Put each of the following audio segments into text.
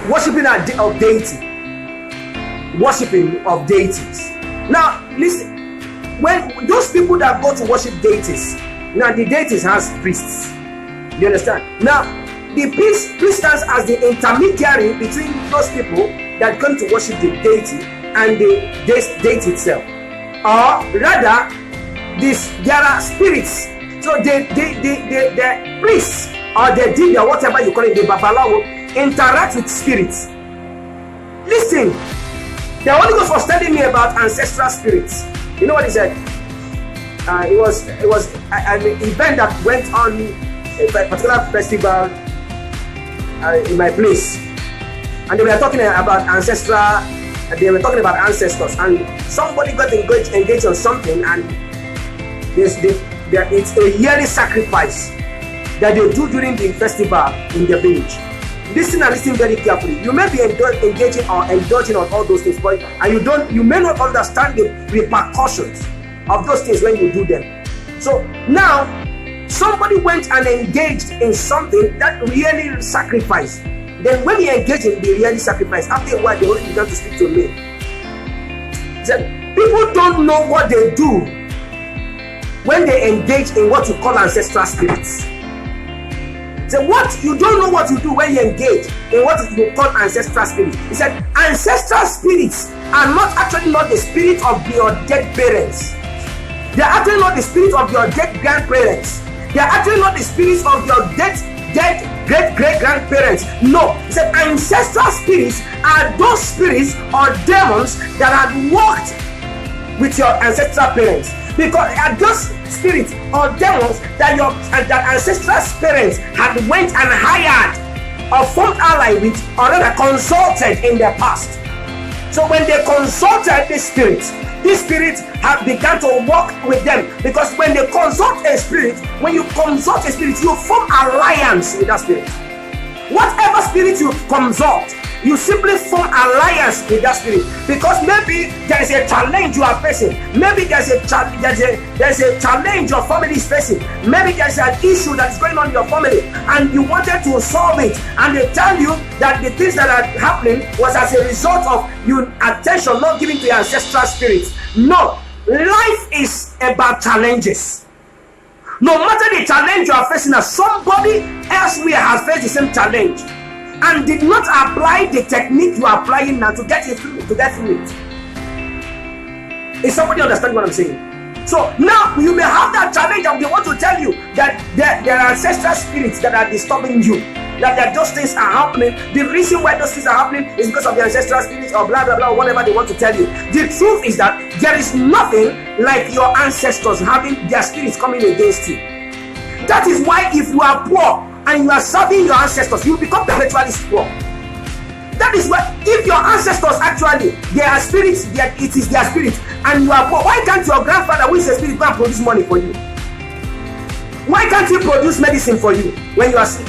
worshiping of deity, worshiping of deities. Now listen, when those people that go to worship deities, now the deities has priests. You understand? Now the priest stands as the intermediary between those people that come to worship the deity and the deity itself. Or rather, there are spirits. So the priests or the demon or whatever you call it, the babalawo, interact with spirits. Listen, the Holy Ghost was telling me about ancestral spirits. You know what he said? It was an event that went on, a particular festival in my place, and they were talking about ancestral. They were talking about ancestors, and somebody got engaged on something, and it's a yearly sacrifice that they do during the festival in the village. Listen and listen very carefully. You may be engaging or indulging on all those things, but you may not understand the repercussions of those things when you do them. So now somebody went and engaged in something that really sacrificed. Then when he engaged in the really sacrifice, after a while the Holy Spirit began to speak to me. He said, people don't know what they do when they engage in what you call ancestral spirits. So what you don't know what you do when you engage in what you call ancestral spirits. He said ancestral spirits are actually not the spirit of your dead parents. They are actually not the spirit of your dead grandparents. They are actually not the spirits of your dead great-great-grandparents. No, he said ancestral spirits are those spirits or demons that had walked with your ancestral parents. Because are those spirits or demons that your ancestral parents had went and hired or formed ally with, or rather consulted in their past. So when they consulted these spirits have begun to walk with them. Because when they consult a spirit, you form alliance with that spirit. Whatever spirit you consult, you simply form alliance with that spirit. Because maybe there is a challenge you are facing. Maybe there's a challenge your family is facing. Maybe there's an issue that is going on in your family, and you wanted to solve it, and they tell you that the things that are happening was as a result of your attention not given to your ancestral spirits. No, life is about challenges. No matter the challenge you are facing, somebody elsewhere has faced the same challenge and did not apply the technique you are applying now to get through it. Is somebody understand what I'm saying? So now you may have that challenge, and they want to tell you that there are ancestral spirits that are disturbing you, that those things are happening. The reason why those things are happening is because of the ancestral spirits or blah blah blah, whatever they want to tell you. The truth is that there is nothing like your ancestors having their spirits coming against you. That is why if you are poor and you are serving your ancestors, you become perpetually poor. That is why if your ancestors actually, they are spirits, it is their spirit, and you are poor, why can't your grandfather, who is a spirit, go and produce money for you? Why can't he produce medicine for you when you are sick?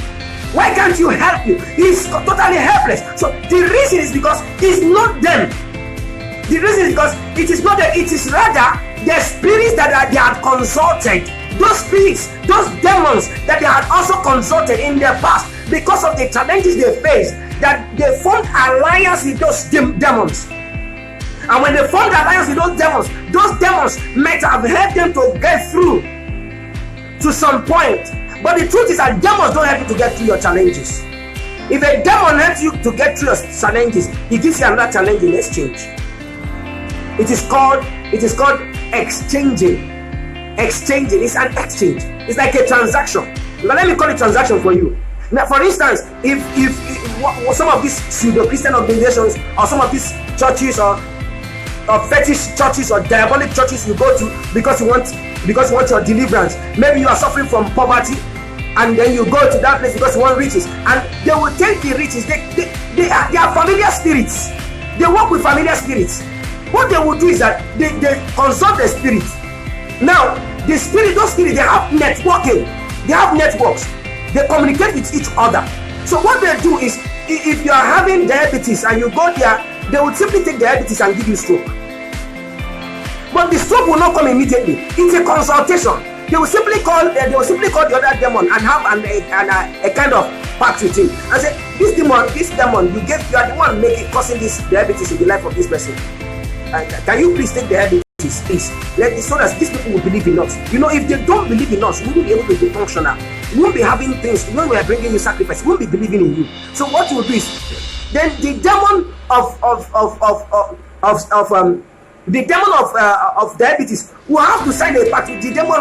Why can't you help you? He's totally helpless. So the reason is because it's not them. The reason is because it is not them, it is rather the spirits that they had consulted. Those spirits, those demons that they had also consulted in their past, because of the challenges they faced, that they formed alliance with those demons. And when they formed alliance with those demons might have helped them to get through to some point. But the truth is that demons don't help you to get through your challenges. If a demon helps you to get through your challenges, he gives you another challenge in exchange. It is called exchanging. Exchanging is an exchange. It's like a transaction. But let me call it transaction for you. Now, for instance, if some of these pseudo-Christian organizations or some of these churches or fetish churches or diabolic churches you go to because you want your deliverance, maybe you are suffering from poverty, and then you go to that place because you want riches, and they will take the riches. They are familiar spirits. They work with familiar spirits. What they will do is that they consult the spirit. Now, those spirits, they have networking. They have networks. They communicate with each other. So what they do is, if you are having diabetes and you go there, they will simply take diabetes and give you stroke. But the stroke will not come immediately. It's a consultation. They will simply call the other demon and have a kind of pact with him and say, this demon, you are the one causing this diabetes in the life of this person. Can you please take the diabetes? Please, let it so that these people will believe in us. If they don't believe in us, we won't be able to be functional. We won't be having things. When we are bringing you sacrifice, we won't be believing in you. So what you will do is, then the demon of diabetes will have to sign a pact with the demon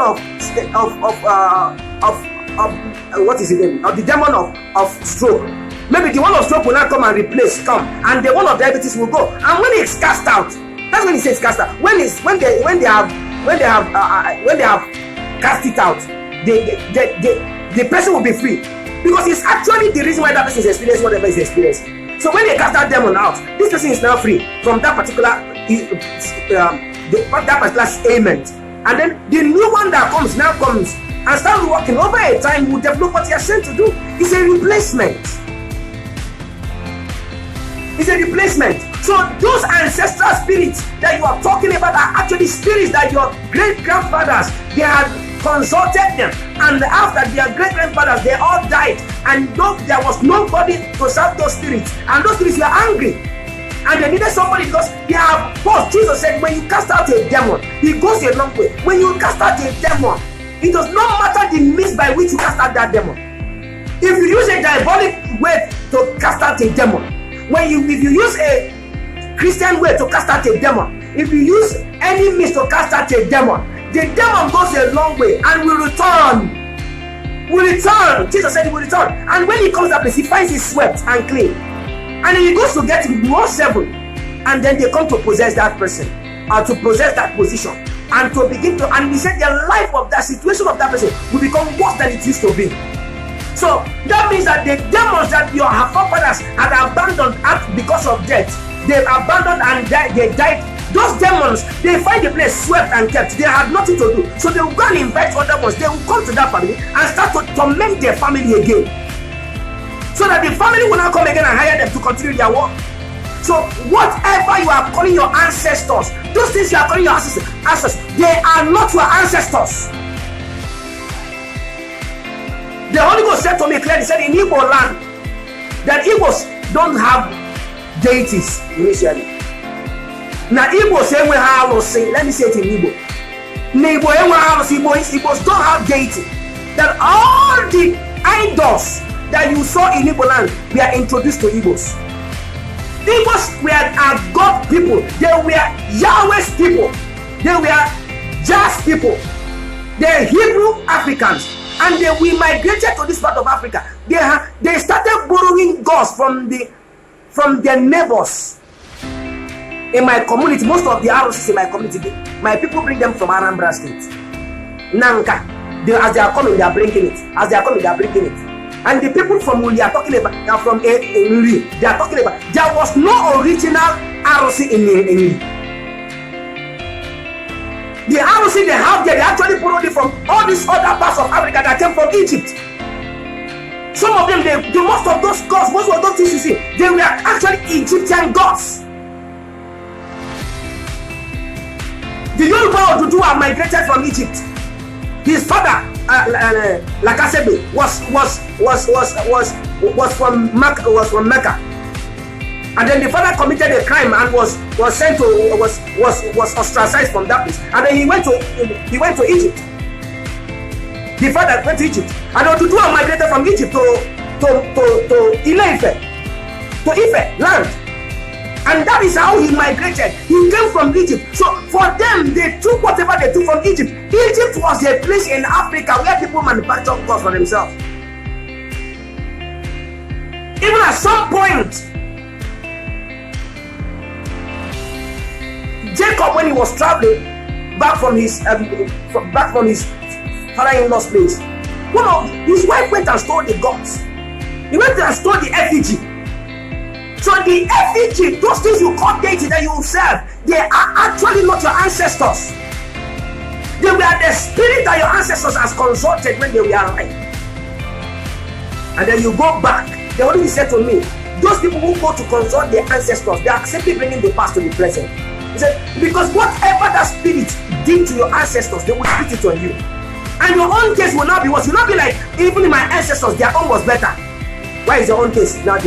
what is it name? Of the demon of stroke. Maybe the one of stroke will not come and and the one of diabetes will go. And when it's cast out, that's when he says cast out. When they have cast it out, the person will be free, because it's actually the reason why that person is experiencing whatever is experiencing. So when they cast that demon out, this person is now free from that particular ailment, and then the new one that comes and start working over a time will develop what you are sent to do. It's a replacement. It's a replacement. So those ancestral spirits that you are talking about are actually spirits that your great-grandfathers, they had consulted them, and after their great-grandfathers, they all died, and there was nobody to serve those spirits, and those spirits were angry, and they needed somebody, because they have both. Jesus said, when you cast out a demon, he goes a long way. When you cast out a demon, it does not matter the means by which you cast out that demon. If you use a diabolic way to cast out a demon, if you use a Christian way to cast out a demon, if you use any means to cast out a demon, the demon goes a long way and will return. Jesus said he will return. And when he comes to that place, he finds it swept and clean. And he goes to get more 7. And then they come to possess that person, or to possess that position. And to begin to, and he said the life of that situation of that person will become worse than it used to be. So that means that the demons that your forefathers had abandoned because of death, they've abandoned and they died. Those demons, they find the place swept and kept. They had nothing to do. So they will go and invite other ones. They will come to that family and start to torment their family again, so that the family will not come again and hire them to continue their work. So whatever you are calling your ancestors, those things you are calling your ancestors, they are not your ancestors. The Holy Ghost said to me clearly, said in Igbo land, that Igbos don't have deities initially. Now Igbo say we have, let me say it in Igbo. Igbos don't have deity. That all the idols that you saw in Igbo land were introduced to Igbos. Igbos were God people. They were Yahweh's people. They were Jah's people. They Hebrew Africans. And we migrated to this part of Africa. They started borrowing gods from their neighbors. In my community, most of the ROCs in my community, my people bring them from Anambra State. Nanka. As they are coming, they are bringing it. And the people from Uli are talking about, from Uli, they are talking about, there was no original ROC in Uli. The ROC they have there, they actually borrowed it from all these other parts of Africa that came from Egypt. Some of them, most of those gods, most of those things you see, they were actually Egyptian gods. The Yoruba Oduduwa migrated from Egypt. His father, Lakasebe, was from Mecca. And then the father committed a crime and was ostracized from that place. And then he went to Egypt. The father went to Egypt. And Oduduwa migrated from Egypt to Ife land. And that is how he migrated. He came from Egypt. So for them, they took whatever they took from Egypt. Egypt was a place in Africa where people manufacture gods for themselves. Even at some point, Jacob, when he was traveling back from his father-in-law's place, his wife went and stole the gods. He went and stole the effigy. So the effigy, those things you call deity that you serve, they are actually not your ancestors. They were the spirit that your ancestors has consulted when they were alive. And then you go back. The Holy Spirit said to me, those people who go to consult their ancestors, they are simply bringing the past to the present. He said, because whatever that spirit did to your ancestors, they will spit it on you. And your own case will not be worse. Will not be like, even my ancestors, their own was better. Why is your own case now?